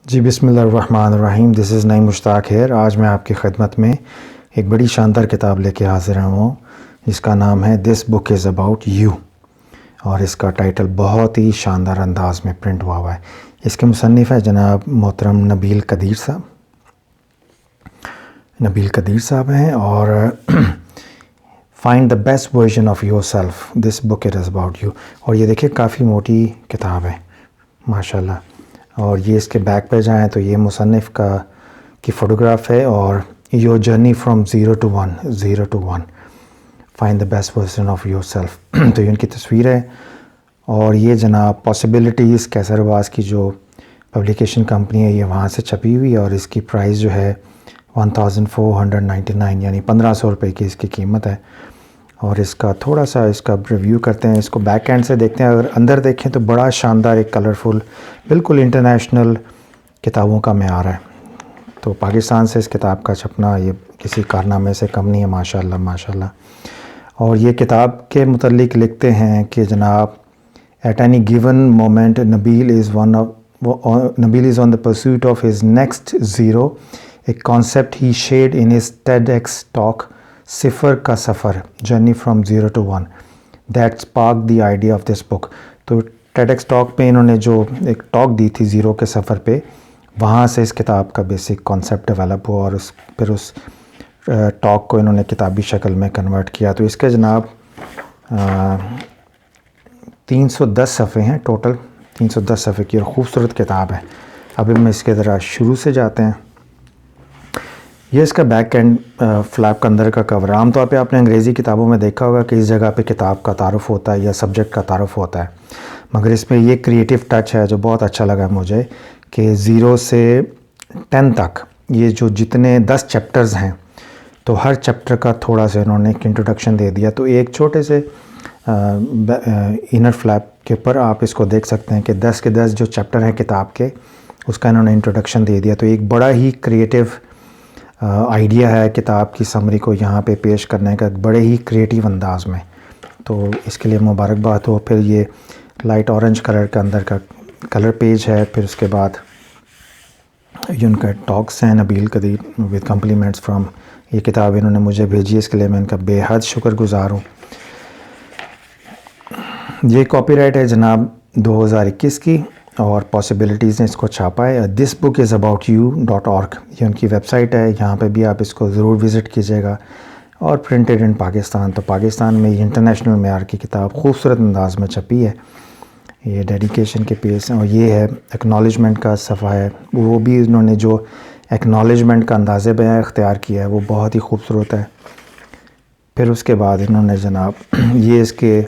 جی بسم اللہ الرحمن الرحیم. دس از نعیم مشتاق ہیئر. آج میں آپ کی خدمت میں ایک بڑی شاندار کتاب لے کے حاضر ہوں جس کا نام ہے دس بک از اباؤٹ یو، اور اس کا ٹائٹل بہت ہی شاندار انداز میں پرنٹ ہوا ہے. اس کے مصنف ہے جناب محترم نبیل قدیر صاحب ہیں، اور find the best version of your self, this book is about you. اور یہ دیکھیں کافی موٹی کتاب ہے ماشاء اللہ. اور یہ اس کے بیک پہ جائیں تو یہ مصنف کی فوٹوگراف ہے، اور your journey from zero to one find the best version of yourself. تو یہ ان کی تصویر ہے، اور یہ جناب پاسبلٹیز کیسر آواز کی جو پبلیکیشن کمپنی ہے یہ وہاں سے چھپی ہوئی، اور اس کی پرائز جو ہے 1499 یعنی 1500 روپے کی اس کی قیمت ہے. اور اس کا تھوڑا سا اس کا ریویو کرتے ہیں. اس کو بیک اینڈ سے دیکھتے ہیں. اگر اندر دیکھیں تو بڑا شاندار ایک کلرفل بالکل انٹرنیشنل کتابوں کا معیار ہے. تو پاکستان سے اس کتاب کا چھپنا یہ کسی کارنامے سے کم نہیں ہے ماشاءاللہ. اور یہ کتاب کے متعلق لکھتے ہیں کہ جناب at any given moment Nabil is on the pursuit of his next zero, a concept he shared in his TEDx talk صفر کا سفر، journey from zero to one, that spark the idea of this book. تو TEDx talk پہ انہوں نے جو ایک talk the تھی زیرو کے سفر پہ، وہاں سے اس کتاب کا بیسک کانسیپٹ ڈیولپ ہوا، اور پھر اس ٹاک کو انہوں نے کتابی شکل میں کنورٹ کیا. تو اس کے جناب 310 صفحے ہیں ٹوٹل، 310 صفحے کی اور خوبصورت کتاب ہے. اب ہم اس کے ذرا شروع سے جاتے ہیں. یہ اس کا بیک اینڈ فلیپ کا اندر کا کور. عام طور پہ آپ نے انگریزی کتابوں میں دیکھا ہوگا کہ اس جگہ پہ کتاب کا تعارف ہوتا ہے یا سبجیکٹ کا تعارف ہوتا ہے، مگر اس میں یہ کریٹیو ٹچ ہے جو بہت اچھا لگا مجھے کہ 0 سے 10 تک یہ جو جتنے 10 چیپٹرز ہیں تو ہر چیپٹر کا تھوڑا سا انہوں نے ایک انٹروڈکشن دے دیا. تو ایک چھوٹے سے انر فلیپ کے اوپر آپ اس کو دیکھ سکتے ہیں کہ 10 کے 10 جو چیپٹر ہیں کتاب کے اس کا انہوں نے انٹروڈکشن دے دیا. تو ایک بڑا ہی کریٹیو آئیڈیا ہے کتاب کی سمری کو یہاں پہ پیش کرنے کا بڑے ہی کریٹیو انداز میں. تو اس کے لیے مبارکباد ہو. پھر یہ لائٹ اورنج کلر کا اندر کا کلر پیج ہے. پھر اس کے بعد یہ ان کا ٹاکس ہیں نبیل قدیر ود کمپلیمنٹس فرام. یہ کتاب انہوں نے مجھے بھیجی، اس کے لیے میں ان کا بے حد شکر گزار ہوں. یہ کاپی رائٹ ہے جناب 2021 کی، اور پاسبلٹیز نے اس کو چھاپا ہے. دس بک از اباؤٹ یو .org یہ ان کی ویب سائٹ ہے. یہاں پہ بھی آپ اس کو ضرور وزٹ کیجیے گا. اور پرنٹڈ ان پاکستان. تو پاکستان میں یہ انٹرنیشنل معیار کی کتاب خوبصورت انداز میں چھپی ہے. یہ ڈیڈیکیشن کے پیج ہیں، اور یہ ہے ایکنالجمنٹ کا صفحہ ہے. وہ بھی انہوں نے جو ایکنالجمنٹ کا انداز بیان اختیار کیا ہے وہ بہت ہی خوبصورت ہے. پھر اس کے بعد انہوں نے جناب یہ اس کے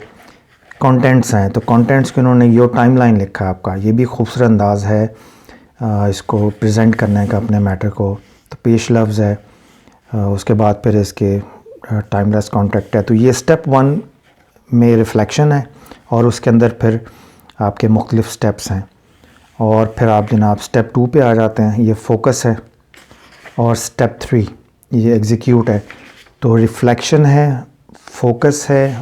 کانٹینٹس ہیں. تو کانٹینٹس کے انہوں نے یہ ٹائم لائن لکھا ہے آپ کا. یہ بھی خوبصورت انداز ہے اس کو پریزنٹ کرنے کا اپنے میٹر کو. تو پیش لفظ ہے. اس کے بعد پھر اس کے ٹائم لیس کانٹیکٹ ہے. تو یہ اسٹیپ 1 میں ریفلیکشن ہے، اور اس کے اندر پھر آپ کے مختلف سٹیپس ہیں. اور پھر آپ جناب اسٹیپ 2 پہ آ جاتے ہیں. یہ فوکس ہے. اور اسٹیپ 3 یہ ایگزیکیوٹ ہے. تو ریفلیکشن ہے، فوکس ہے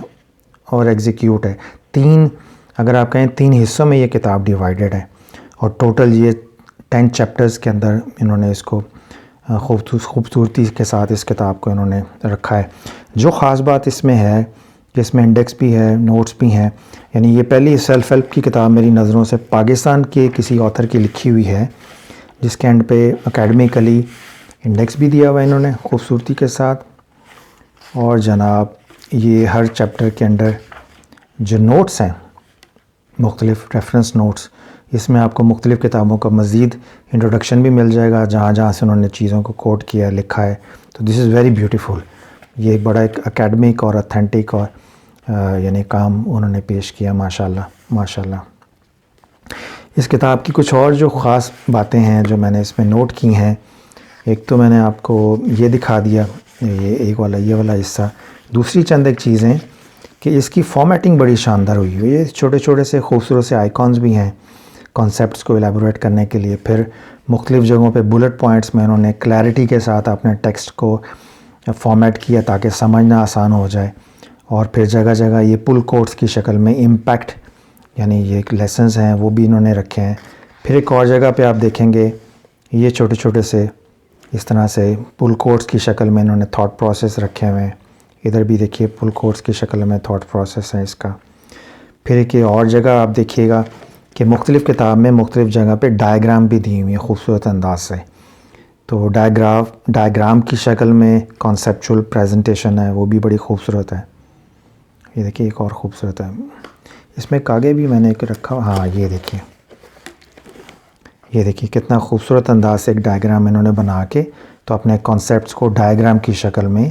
اور ایگزیکیوٹ ہے. 3 اگر آپ کہیں 3 حصوں میں یہ کتاب ڈیوائیڈڈ ہے. اور ٹوٹل یہ 10 چیپٹرز کے اندر انہوں نے اس کو خوبصورتی کے ساتھ اس کتاب کو انہوں نے رکھا ہے. جو خاص بات اس میں ہے کہ اس میں انڈیکس بھی ہے، نوٹس بھی ہیں. یعنی یہ پہلی سیلف ہیلپ کی کتاب میری نظروں سے پاکستان کے کسی آتھر کی لکھی ہوئی ہے جس کے اینڈ پہ اکیڈمیکلی انڈیکس بھی دیا ہوا ہے انہوں نے خوبصورتی کے ساتھ. اور جناب یہ ہر چیپٹر کے اندر جو نوٹس ہیں، مختلف ریفرنس نوٹس، اس میں آپ کو مختلف کتابوں کا مزید انٹروڈکشن بھی مل جائے گا جہاں جہاں سے انہوں نے چیزوں کو کوٹ کیا لکھا ہے. تو دس از ویری بیوٹیفل. یہ بڑا ایک اکیڈمک اور اتھینٹک اور یعنی کام انہوں نے پیش کیا ماشاءاللہ. اس کتاب کی کچھ اور جو خاص باتیں ہیں جو میں نے اس میں نوٹ کی ہیں، ایک تو میں نے آپ کو یہ دکھا دیا یہ والا حصہ. دوسری چند ایک چیزیں کہ اس کی فارمیٹنگ بڑی شاندار ہوئی ہے. یہ چھوٹے چھوٹے سے خوبصورت سے آئیکونز بھی ہیں کانسیپٹس کو ایلیبوریٹ کرنے کے لیے. پھر مختلف جگہوں پہ بلٹ پوائنٹس میں انہوں نے کلیئرٹی کے ساتھ اپنے ٹیکسٹ کو فارمیٹ کیا تاکہ سمجھنا آسان ہو جائے. اور پھر جگہ جگہ یہ پل کوٹس کی شکل میں امپیکٹ یعنی یہ لیسنز ہیں وہ بھی انہوں نے رکھے ہیں. پھر ایک اور جگہ پہ آپ دیکھیں گے یہ چھوٹے چھوٹے سے اس طرح سے پل کوٹس کی شکل میں انہوں نے تھاٹ پروسیس رکھے ہوئے ہیں. ادھر بھی دیکھیے پل کوٹس کی شکل میں تھاٹ پروسیس ہے اس کا. پھر ایک اور جگہ آپ دیکھیے گا کہ مختلف کتاب میں مختلف جگہ پہ ڈائیگرام بھی دی ہوئی ہیں خوبصورت انداز سے. تو ڈائیگرام کی شکل میں کانسیپچول پریزنٹیشن ہے، وہ بھی بڑی خوبصورت ہے. یہ دیکھیے ایک اور خوبصورت ہے. اس میں ایک آگے بھی میں نے ایک رکھا، ہاں یہ دیکھیے کتنا خوبصورت انداز سے ایک ڈائیگرام انہوں نے بنا کے تو اپنے کانسیپٹس کو ڈائیگرام کی شکل میں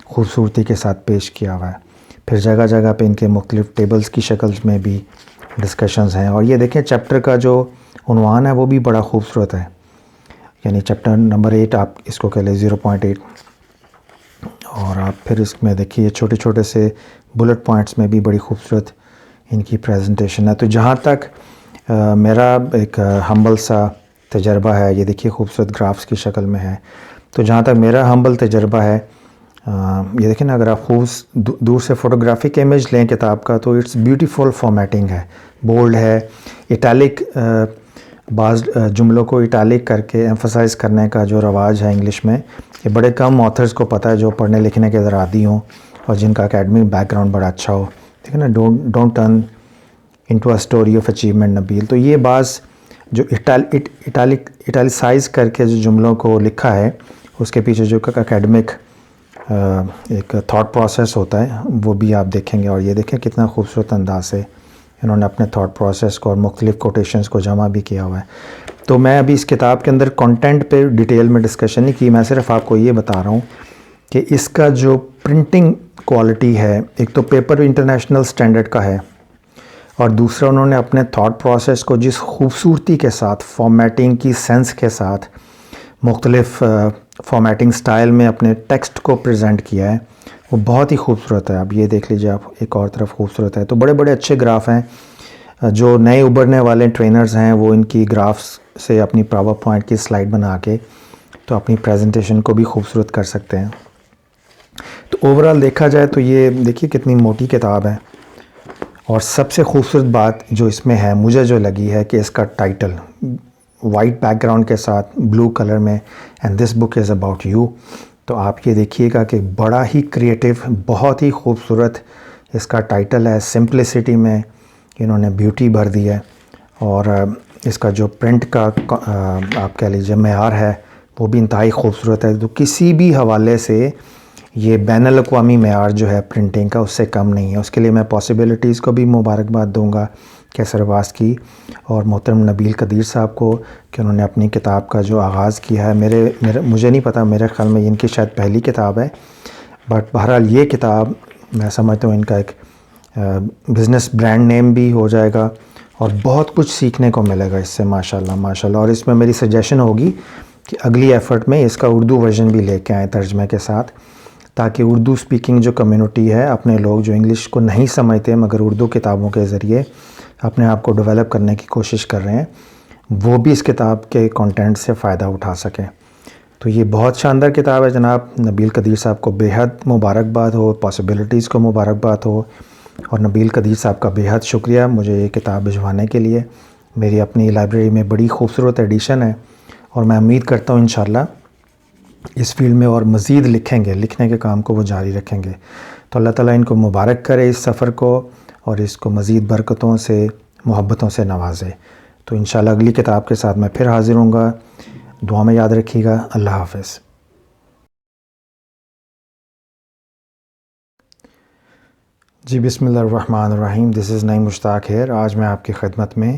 خوبصورتی کے ساتھ پیش کیا ہوا ہے. پھر جگہ جگہ پہ ان کے مختلف ٹیبلز کی شکل میں بھی ڈسکشنز ہیں. اور یہ دیکھیں چیپٹر کا جو عنوان ہے وہ بھی بڑا خوبصورت ہے، یعنی چیپٹر نمبر 8 آپ اس کو کہہ لیں 0.8. اور آپ پھر اس میں دیکھیے چھوٹے چھوٹے سے بلٹ پوائنٹس میں بھی بڑی خوبصورت ان کی پریزنٹیشن ہے. تو جہاں تک میرا ایک ہمبل سا تجربہ ہے، یہ دیکھیے خوبصورت گرافس کی شکل میں ہے. تو جہاں تک میرا ہمبل تجربہ ہے، یہ دیکھیں نا، اگر آپ دور سے فوٹوگرافک امیج لیں کتاب کا تو اٹس بیوٹیفل فارمیٹنگ ہے، بولڈ ہے، اٹیلک، بعض جملوں کو اٹیلک کر کے ایمفسائز کرنے کا جو رواج ہے انگلش میں، یہ بڑے کم آتھرز کو پتہ ہے جو پڑھنے لکھنے کے ذرا عادی ہوں اور جن کا اکیڈمک بیک گراؤنڈ بڑا اچھا ہو. ٹھیک ہے نا، don't turn into a story of achievement Nabil. تو یہ بعض جو اٹیلسائز کر کے جو جملوں کو لکھا ہے اس کے پیچھے جو اکیڈمک ایک تھاٹ پروسیس ہوتا ہے وہ بھی آپ دیکھیں گے. اور یہ دیکھیں کتنا خوبصورت انداز سے انہوں نے اپنے تھاٹ پروسیس کو اور مختلف کوٹیشنز کو جمع بھی کیا ہوا ہے. تو میں ابھی اس کتاب کے اندر کنٹینٹ پہ ڈیٹیل میں ڈسکشن نہیں کی، میں صرف آپ کو یہ بتا رہا ہوں کہ اس کا جو پرنٹنگ کوالٹی ہے، ایک تو پیپر انٹرنیشنل سٹینڈرڈ کا ہے، اور دوسرا انہوں نے اپنے تھاٹ پروسیس کو جس خوبصورتی کے ساتھ فارمیٹنگ کی سینس کے ساتھ مختلف فارمیٹنگ سٹائل میں اپنے ٹیکسٹ کو پریزنٹ کیا ہے وہ بہت ہی خوبصورت ہے. اب یہ دیکھ لیجیے آپ، ایک اور طرف خوبصورت ہے. تو بڑے بڑے اچھے گراف ہیں. جو نئے ابھرنے والے ٹرینرز ہیں وہ ان کی گرافس سے اپنی پاور پوائنٹ کی سلائڈ بنا کے تو اپنی پریزنٹیشن کو بھی خوبصورت کر سکتے ہیں. تو اوورال دیکھا جائے تو یہ دیکھیے کتنی موٹی کتاب ہے. اور سب سے خوبصورت بات جو اس میں ہے مجھے جو لگی ہے کہ اس کا ٹائٹل وائٹ بیک گراؤنڈ کے ساتھ بلو کلر میں، and this book is about you. تو آپ یہ دیکھیے گا کہ بڑا ہی کریٹیو، بہت ہی خوبصورت اس کا ٹائٹل ہے. سمپلسٹی میں انہوں نے بیوٹی بھر دی ہے. اور اس کا جو پرنٹ کا آپ کہہ لیجیے معیار ہے وہ بھی انتہائی خوبصورت ہے. تو کسی بھی حوالے سے یہ بین الاقوامی معیار جو ہے پرنٹنگ کا اس سے کم نہیں ہے. اس کے لیے میں پاسبلٹیز کو بھی مبارکباد دوں گا کیسر عباس کی اور محترم نبیل قدیر صاحب کو کہ انہوں نے اپنی کتاب کا جو آغاز کیا ہے. مجھے نہیں پتہ، میرے خیال میں ان کی شاید پہلی کتاب ہے، بٹ بہرحال یہ کتاب میں سمجھتا ہوں ان کا ایک بزنس برانڈ نیم بھی ہو جائے گا اور بہت کچھ سیکھنے کو ملے گا اس سے ماشاءاللہ ماشاءاللہ. اور اس میں میری سجیشن ہوگی کہ اگلی ایفرٹ میں اس کا اردو ورژن بھی لے کے آئیں ترجمے کے ساتھ، تاکہ اردو سپیکنگ جو کمیونٹی ہے، اپنے لوگ جو انگلش کو نہیں سمجھتے مگر اردو کتابوں کے ذریعے اپنے آپ کو ڈیولپ کرنے کی کوشش کر رہے ہیں، وہ بھی اس کتاب کے کنٹینٹ سے فائدہ اٹھا سکیں. تو یہ بہت شاندار کتاب ہے جناب. نبیل قدیر صاحب کو بے حد مبارکباد ہو، پاسبلٹیز کو مبارکباد ہو، اور نبیل قدیر صاحب کا بے حد شکریہ مجھے یہ کتاب بھجوانے کے لیے. میری اپنی لائبریری میں بڑی خوبصورت ایڈیشن ہے اور میں امید کرتا ہوں انشاءاللہ اس فیلڈ میں اور مزید لکھیں گے، لکھنے کے کام کو وہ جاری رکھیں گے. تو اللہ تعالیٰ ان کو مبارک کرے اس سفر کو اور اس کو مزید برکتوں سے، محبتوں سے نوازے. تو انشاءاللہ اگلی کتاب کے ساتھ میں پھر حاضر ہوں گا. دعا میں یاد رکھیے گا. اللہ حافظ. جی بسم اللہ الرحمن الرحیم. دس از نعیم مشتاق ہیئر. آج میں آپ کی خدمت میں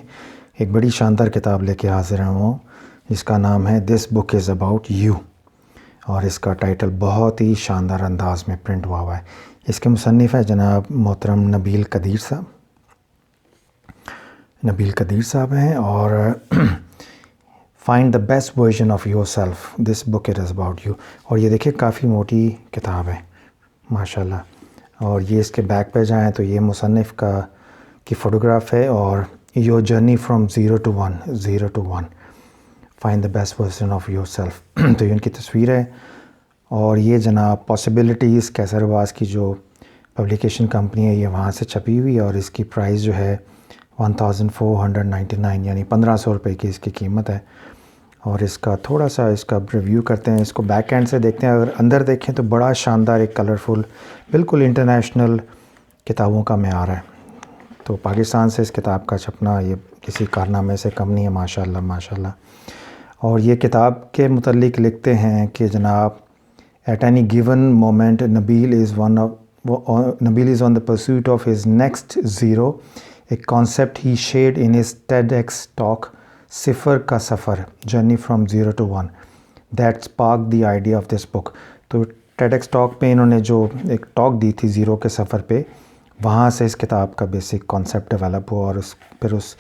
ایک بڑی شاندار کتاب لے کے حاضر ہوں جس کا نام ہے دس بک از اباؤٹ یو، اور اس کا ٹائٹل بہت ہی شاندار انداز میں پرنٹ ہوا ہوا ہے. اس کے مصنف ہیں جناب محترم نبیل قدیر صاحب. نبیل قدیر صاحب ہیں اور find the best version of your self, this book it is about you. اور یہ دیکھیں کافی موٹی کتاب ہے ماشاءاللہ. اور یہ اس کے بیک پہ جائیں تو یہ مصنف کی فوٹوگراف ہے، اور your journey from zero to one, find the best version of yourself. تو یہ ان کی تصویر ہے. اور یہ جناب پاسبلٹیز کیسر عباس کی جو پبلیکیشن کمپنی ہے یہ وہاں سے چھپی ہوئی ہے، اور اس کی پرائس جو ہے 1499 یعنی 1500 روپے کی اس کی قیمت ہے. اور اس کا تھوڑا سا اس کا ریویو کرتے ہیں. اس کو بیک اینڈ سے دیکھتے ہیں. اگر اندر دیکھیں تو بڑا شاندار ایک کلرفل بالکل انٹرنیشنل کتابوں کا معیار ہے. تو پاکستان سے اس کتاب کا چھپنا یہ کسی کارنامے سے کم نہیں ہے ماشاء اللہ. اور یہ کتاب کے متعلق لکھتے ہیں کہ جناب at any given moment Nabil is on the pursuit of his next zero a concept he shared in his TEDx talk صفر کا سفر journey from 0 to 1 that sparked the idea of this book. تو TEDx talk پہ انہوں نے جو ایک talk the تھی زیرو کے سفر پہ، وہاں سے اس کتاب کا بیسک کانسیپٹ ڈیولپ ہوا اور پھر اس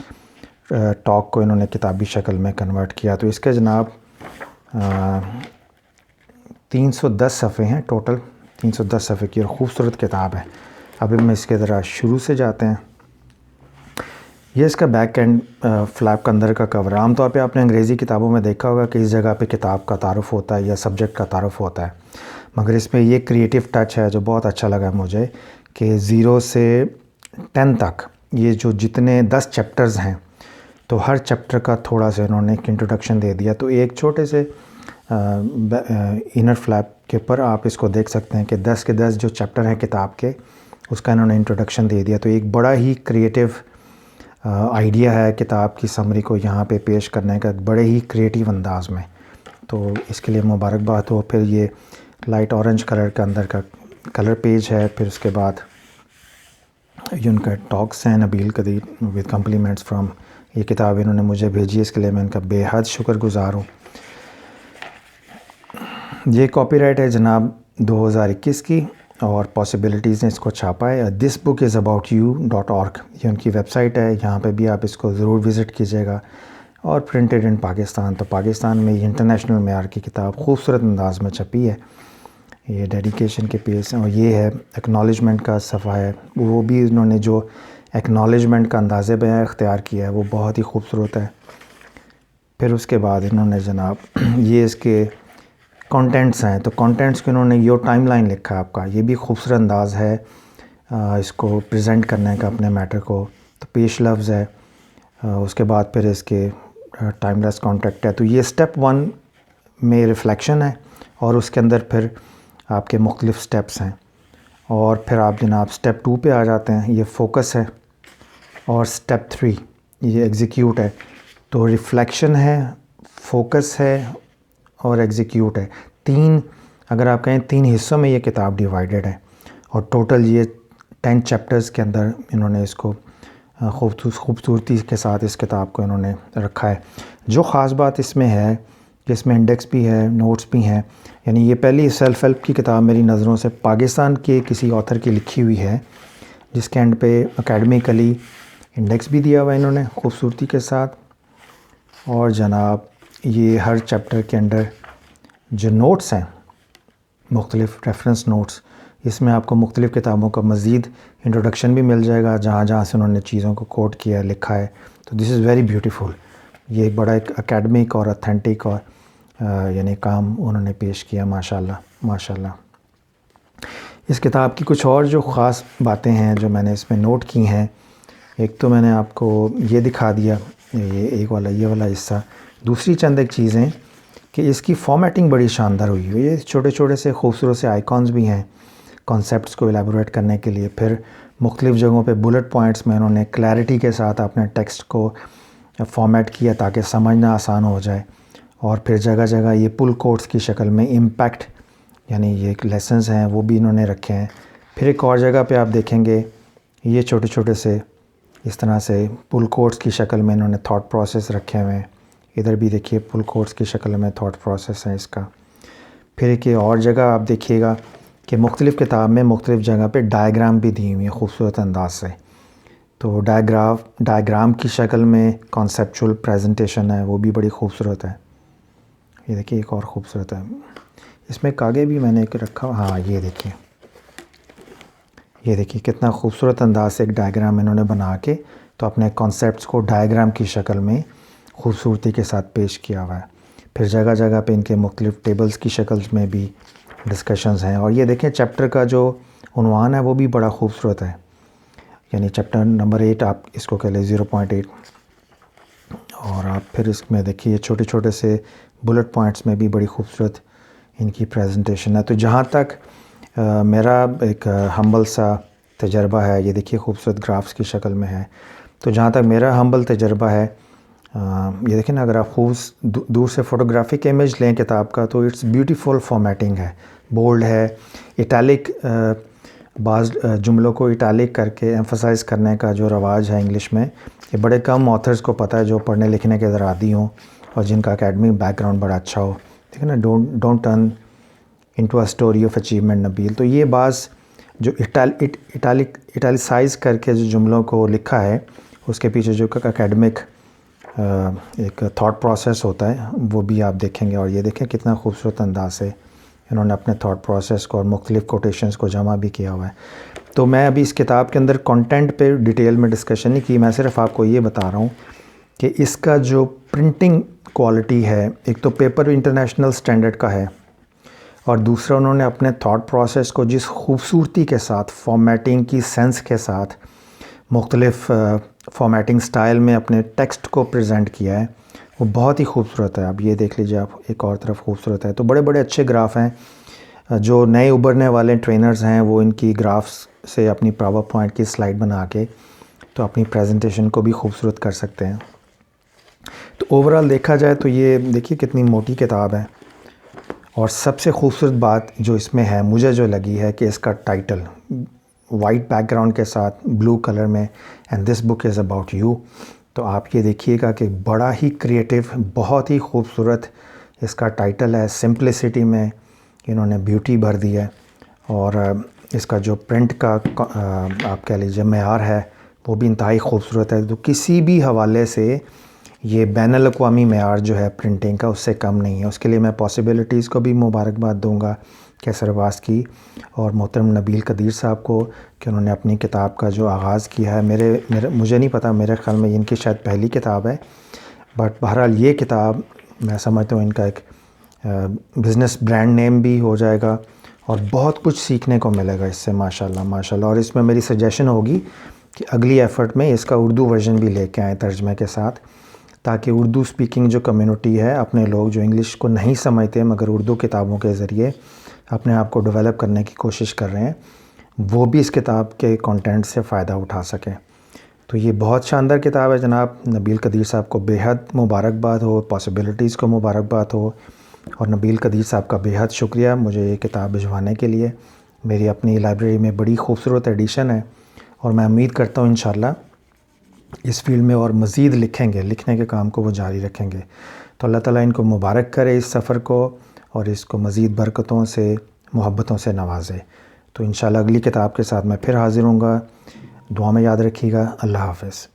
ٹاک کو انہوں نے کتابی شکل میں کنورٹ کیا. تو اس کے جناب 310 صفحے ہیں ٹوٹل، 310 صفحے کی اور خوبصورت کتاب ہے. اب ہم اس کے ذرا شروع سے جاتے ہیں. یہ اس کا بیک اینڈ فلیپ کا اندر کا کور. عام طور پہ آپ نے انگریزی کتابوں میں دیکھا ہوگا کہ اس جگہ پہ کتاب کا تعارف ہوتا ہے یا سبجیکٹ کا تعارف ہوتا ہے، مگر اس میں یہ کریٹیو ٹچ ہے جو بہت اچھا لگا مجھے کہ 0 سے 10 تک یہ جو جتنے 10 چیپٹرز ہیں تو ہر چیپٹر کا تھوڑا سا انہوں نے ایک انٹروڈکشن دے دیا. تو ایک چھوٹے سے انر فلیپ کے اوپر آپ اس کو دیکھ سکتے ہیں کہ 10 کے 10 جو چیپٹر ہیں کتاب کے اس کا انہوں نے انٹروڈکشن دے دیا. تو ایک بڑا ہی کریٹیو آئیڈیا ہے کتاب کی سمری کو یہاں پہ پیش کرنے کا بڑے ہی کریٹیو انداز میں. تو اس کے لیے مبارکباد ہو. پھر یہ لائٹ اورنج کلر کے اندر کا کلر پیج ہے. پھر اس کے بعد یہ ان کا ٹاکس ہیں نبیل قدیر ود کمپلیمنٹس فرام. یہ کتاب انہوں نے مجھے بھیجی، اس کے لیے میں ان کا بے حد شکر گزار ہوں. یہ کاپی رائٹ ہے جناب 2021 کی اور پاسبلٹیز نے اس کو چھاپا ہے. دس بک از اباؤٹ یو .org یہ ان کی ویب سائٹ ہے. یہاں پہ بھی آپ اس کو ضرور وزٹ کیجیے گا. اور پرنٹڈ ان پاکستان. تو پاکستان میں یہ انٹرنیشنل معیار کی کتاب خوبصورت انداز میں چھپی ہے. یہ ڈیڈیکیشن کے پیس ہیں. اور یہ ہے ایکنالجمنٹ کا صفحہ ہے. وہ بھی انہوں نے جو ایکنالجمنٹ کا انداز بیان اختیار کیا ہے وہ بہت ہی خوبصورت ہے. پھر اس کے بعد انہوں نے جناب یہ اس کے کانٹینٹس ہیں. تو کانٹینٹس کے انہوں نے یہ ٹائم لائن لکھا ہے آپ کا. یہ بھی خوبصورت انداز ہے اس کو پریزنٹ کرنے کا اپنے میٹر کو. تو پیش لفظ ہے. اس کے بعد پھر اس کے ٹائم لیس کانٹیکٹ ہے. تو یہ اسٹیپ 1 میں ریفلیکشن ہے اور اس کے اندر پھر آپ کے مختلف سٹیپس ہیں. اور پھر آپ جناب اسٹیپ 2 پہ آ جاتے ہیں. یہ فوکس ہے. اور اسٹیپ 3 یہ ایگزیکیوٹ ہے. تو ریفلیکشن ہے، فوکس ہے اور ایگزیکیوٹ ہے. اگر آپ کہیں 3 حصوں میں یہ کتاب ڈیوائیڈڈ ہے. اور ٹوٹل یہ 10 چیپٹرز کے اندر انہوں نے اس کو خوبصورتی کے ساتھ اس کتاب کو انہوں نے رکھا ہے. جو خاص بات اس میں ہے کہ اس میں انڈیکس بھی ہے، نوٹس بھی ہیں. یعنی یہ پہلی سیلف ہیلپ کی کتاب میری نظروں سے پاکستان کے کسی آتھر کی لکھی ہوئی ہے جس کے اینڈ پہ اکیڈمیکلی انڈیکس بھی دیا ہوا ہے انہوں نے خوبصورتی کے ساتھ. اور جناب یہ ہر چیپٹر کے اندر جو نوٹس ہیں مختلف ریفرنس نوٹس، اس میں آپ کو مختلف کتابوں کا مزید انٹروڈکشن بھی مل جائے گا جہاں جہاں سے انہوں نے چیزوں کو کوٹ کیا ہے، لکھا ہے. تو دس از ویری بیوٹیفل. یہ ایک بڑا ایک اکیڈمک اور اتھینٹک اور یعنی کام انہوں نے پیش کیا ماشاءاللہ. اس کتاب کی کچھ اور جو خاص باتیں ہیں جو میں نے اس میں نوٹ کی ہیں، ایک تو میں نے آپ کو یہ دکھا دیا یہ والا حصہ. دوسری چند ایک چیزیں کہ اس کی فارمیٹنگ بڑی شاندار ہوئی ہے. یہ چھوٹے چھوٹے سے خوبصورت سے آئیکونز بھی ہیں کانسیپٹس کو ایلیبوریٹ کرنے کے لیے. پھر مختلف جگہوں پہ بلٹ پوائنٹس میں انہوں نے کلیئرٹی کے ساتھ اپنے ٹیکسٹ کو فارمیٹ کیا تاکہ سمجھنا آسان ہو جائے. اور پھر جگہ جگہ یہ پل کوٹس کی شکل میں امپیکٹ یعنی یہ لیسنز ہیں وہ بھی انہوں نے رکھے ہیں. پھر ایک اور جگہ پہ آپ دیکھیں گے یہ چھوٹے چھوٹے سے اس طرح سے پل کوٹس کی شکل میں انہوں نے تھاٹ پروسیس رکھے ہوئے ہیں. ادھر بھی دیکھیے پل کوٹس کی شکل میں تھاٹ پروسیس ہے اس کا. پھر ایک اور جگہ آپ دیکھیے گا کہ مختلف کتاب میں مختلف جگہ پہ ڈائیگرام بھی دی ہوئی ہیں خوبصورت انداز سے. تو ڈائیگرام کی شکل میں کانسیپچول پریزنٹیشن ہے وہ بھی بڑی خوبصورت ہے. یہ دیکھیے ایک اور خوبصورت ہے. اس میں ایک آگے بھی میں نے ایک رکھا، ہاں یہ دیکھیے کتنا خوبصورت انداز سے ایک ڈائیگرام انہوں نے بنا کے تو اپنے کانسیپٹس کو ڈائیگرام کی شکل میں خوبصورتی کے ساتھ پیش کیا ہوا ہے. پھر جگہ جگہ پہ ان کے مختلف ٹیبلز کی شکلز میں بھی ڈسکشنز ہیں. اور یہ دیکھیں چیپٹر کا جو عنوان ہے وہ بھی بڑا خوبصورت ہے. یعنی چیپٹر نمبر 8 آپ اس کو کہہ لیں 0.8. اور آپ پھر اس میں دیکھیے چھوٹے چھوٹے سے بلٹ پوائنٹس میں بھی بڑی خوبصورت ان کی پریزنٹیشن ہے. تو جہاں تک میرا ایک ہمبل سا تجربہ ہے، یہ دیکھیے خوبصورت گرافس کی شکل میں ہے. تو جہاں تک میرا ہمبل تجربہ ہے، یہ دیکھیں نا، اگر آپ دور سے فوٹوگرافک امیج لیں کتاب کا تو اٹس بیوٹیفل فارمیٹنگ ہے، بولڈ ہے، اٹیلک، بعض جملوں کو اٹیلک کر کے ایمفسائز کرنے کا جو رواج ہے انگلش میں، یہ بڑے کم آتھرز کو پتہ ہے جو پڑھنے لکھنے کے ذرا عادی ہوں اور جن کا اکیڈمک بیک گراؤنڈ بڑا اچھا ہو. ٹھیک ہے نا، don't turn into a story of achievement Nabil. تو یہ بعض جو اٹیلسائز کر کے جو جملوں کو لکھا ہے، اس کے پیچھے جو اکیڈمک ایک تھاٹ پروسیس ہوتا ہے وہ بھی آپ دیکھیں گے. اور یہ دیکھیں کتنا خوبصورت انداز سے انہوں نے اپنے تھاٹ پروسیس کو اور مختلف کوٹیشنز کو جمع بھی کیا ہوا ہے. تو میں ابھی اس کتاب کے اندر کنٹینٹ پہ ڈیٹیل میں ڈسکشن نہیں کی، میں صرف آپ کو یہ بتا رہا ہوں کہ اس کا جو پرنٹنگ کوالٹی ہے، ایک تو پیپر انٹرنیشنل سٹینڈرڈ کا ہے، اور دوسرا انہوں نے اپنے تھاٹ پروسیس کو جس خوبصورتی کے ساتھ، فارمیٹنگ کی سینس کے ساتھ، مختلف فارمیٹنگ سٹائل میں اپنے ٹیکسٹ کو پریزنٹ کیا ہے، وہ بہت ہی خوبصورت ہے. اب یہ دیکھ لیجیے آپ، ایک اور طرف خوبصورت ہے. تو بڑے بڑے اچھے گراف ہیں. جو نئے ابھرنے والے ٹرینرز ہیں وہ ان کی گرافس سے اپنی پاور پوائنٹ کی سلائڈ بنا کے تو اپنی پریزنٹیشن کو بھی خوبصورت کر سکتے ہیں. تو اوورال دیکھا جائے تو یہ دیکھیے کتنی موٹی کتاب ہے. اور سب سے خوبصورت بات جو اس میں ہے، مجھے جو لگی ہے، کہ اس کا ٹائٹل وائٹ بیک گراؤنڈ کے ساتھ بلو کلر میں، and this book is about you. تو آپ یہ دیکھیے گا کہ بڑا ہی کریٹیو، بہت ہی خوبصورت اس کا ٹائٹل ہے. سمپلسٹی میں انہوں نے بیوٹی بھر دی ہے، اور اس کا جو پرنٹ کا آپ کہہ لیجیے معیار ہے وہ بھی انتہائی خوبصورت ہے. تو کسی بھی حوالے سے یہ بین الاقوامی معیار جو ہے پرنٹنگ کا، اس سے کم نہیں ہے. اس کے لیے میں پاسبلٹیز کو بھی مبارکباد دوں گا، کیسر عباس کی اور محترم نبیل قدیر صاحب کو، کہ انہوں نے اپنی کتاب کا جو آغاز کیا ہے. مجھے نہیں پتہ، میرے خیال میں ان کی شاید پہلی کتاب ہے، بٹ بہرحال یہ کتاب میں سمجھتا ہوں ان کا ایک بزنس برانڈ نیم بھی ہو جائے گا، اور بہت کچھ سیکھنے کو ملے گا اس سے، ماشاءاللہ ماشاءاللہ. اور اس میں میری سجیشن ہوگی کہ اگلی ایفرٹ میں اس کا اردو ورژن بھی لے کے آئیں ترجمے کے ساتھ، تاکہ اردو سپیکنگ جو کمیونٹی ہے، اپنے لوگ جو انگلش کو نہیں سمجھتے مگر اردو کتابوں کے ذریعے اپنے آپ کو ڈیولپ کرنے کی کوشش کر رہے ہیں، وہ بھی اس کتاب کے کنٹینٹ سے فائدہ اٹھا سکیں. تو یہ بہت شاندار کتاب ہے جناب. نبیل قدیر صاحب کو بے حد مبارکباد ہو، پاسبلٹیز کو مبارکباد ہو، اور نبیل قدیر صاحب کا بے حد شکریہ مجھے یہ کتاب بھجوانے کے لیے. میری اپنی لائبریری میں بڑی خوبصورت ایڈیشن ہے، اور میں امید کرتا ہوں انشاءاللہ اس فیلڈ میں اور مزید لکھیں گے، لکھنے کے کام کو وہ جاری رکھیں گے. تو اللہ تعالیٰ ان کو مبارک کرے اس سفر کو، اور اس کو مزید برکتوں سے، محبتوں سے نوازے. تو انشاءاللہ اگلی کتاب کے ساتھ میں پھر حاضر ہوں گا. دعا میں یاد رکھیے گا. اللہ حافظ.